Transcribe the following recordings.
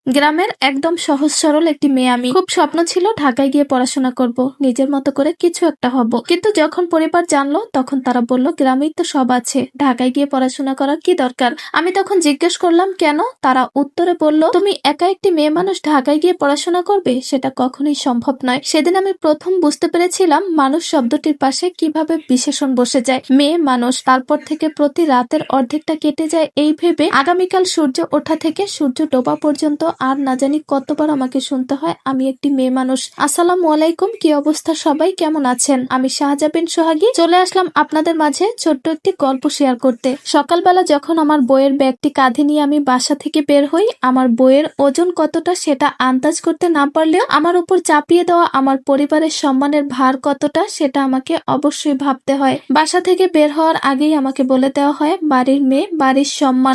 গ্রামের একদম সহজ সরল একটি মেয়ে আমি। খুব স্বপ্ন ছিল ঢাকায় গিয়ে পড়াশোনা করব, নিজের মতো করে কিছু একটা হব। কিন্তু যখন পরিবার জানলো তখন তারা বলল গ্রামেই তো সব আছে, ঢাকায় গিয়ে পড়াশোনা করার কি দরকার। আমি তখন জিজ্ঞেস করলাম কেন। তারা উত্তরে বলল, তুমি একা একটি মেয়ে মানুষ ঢাকায় গিয়ে পড়াশোনা করবে, সেটা কখনোই সম্ভব নয়। সেদিন আমি প্রথম বুঝতে পেরেছিলাম মানুষ শব্দটির পাশে কিভাবে বিশেষণ বসে যায়। মেয়ে মানুষ, তারপর থেকে প্রতি রাতের অর্ধেকটা কেটে যায় এই ভেবে আগামীকাল সূর্য ওঠা থেকে সূর্য ডোবা পর্যন্ত আর না জানি কতবার আমাকে শুনতে হয় আমি একটি মেয়ে মানুষ। আসসালামু আলাইকুম, কি অবস্থা সবাই, কেমন আছেন? আমি শাহজাবিন সোহাগী চলে আসলাম আপনাদের মাঝে ছোট্ট একটি গল্প শেয়ার করতে। সকালবেলা যখন আমার বইয়ের ব্যাগটি কাঁধে নিয়ে আমি বাসা থেকে বের হই, আমার বইয়ের ওজন কতটা সেটা আন্দাজ করতে না পারলেও আমার উপর চাপিয়ে দেওয়া আমার পরিবারের সম্মানের ভার কতটা সেটা আমাকে অবশ্যই ভাবতে হয়। বাসা থেকে বের হওয়ার আগেই আমাকে বলে দেওয়া হয় বাড়ির মেয়ে বাড়ির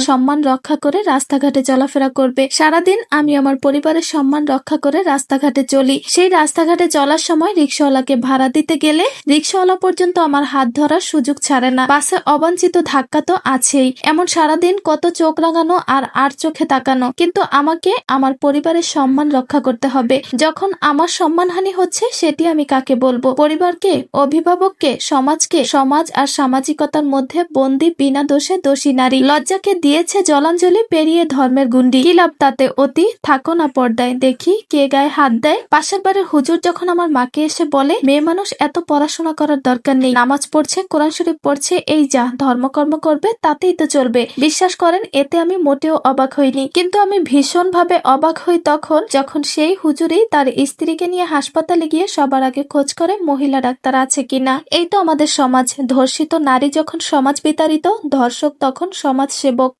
সম্মান রক্ষা করে রাস্তাঘাটে চলাফেরা করবে। সারাদিন আমি আমার পরিবারের সম্মান রক্ষা করে রাস্তাঘাটে চলি। সেই রাস্তাঘাটে চলার সময় রিক্সাওয়ালাকে ভাড়া দিতে গেলে রিক্সাওয়ালা পর্যন্ত আমার হাত ধরার সুযোগ ছাড়ে না। বাসে অবাঞ্ছিত ধাক্কা তো আছেই। এমন সারাদিন কত চোখ রাঙানো আর চোখে তাকানো, কিন্তু আমাকে আমার পরিবারের সম্মান রক্ষা করতে হবে। যখন আমার সম্মানহানি হচ্ছে সেটি আমি কাকে বলবো? পরিবারকে, অভিভাবককে, সমাজকে? সমাজ আর সামাজিকতার মধ্যে বন্দি বিনা দোষে দোষী নারী। লজ্জাকে দিয়েছে জলাঞ্জলি, পেরিয়ে ধর্মের গুন্ডি। কি লাভ তাতে অতি, থাকো না পর্দায়, দেখি কে গায়ে হাত দেয়। পাশের বাড়ির হুজুর যখন আমার মাকে এসে বলে মেয়ে মানুষ এত পড়াশোনা করার দরকার নেই, নামাজ পড়ছে, কোরআন শরীফ পড়ছে, এই যা ধর্মকর্ম করবে তাতেই তো চলবে, বিশ্বাস করেন এতে আমি মোটেও অবাক হইনি। কিন্তু আমি ভীষণ ভাবে অবাক হই তখন যখন সেই হুজুরই তার স্ত্রীকে নিয়ে হাসপাতালে গিয়ে সবার আগে খোঁজ করে মহিলা ডাক্তার আছে কিনা। এই তো আমাদের সমাজ। ধর্ষিত নারী যখন সমাজ বিতাড়িত, ধর্ষক তখন সমাজ সেবক।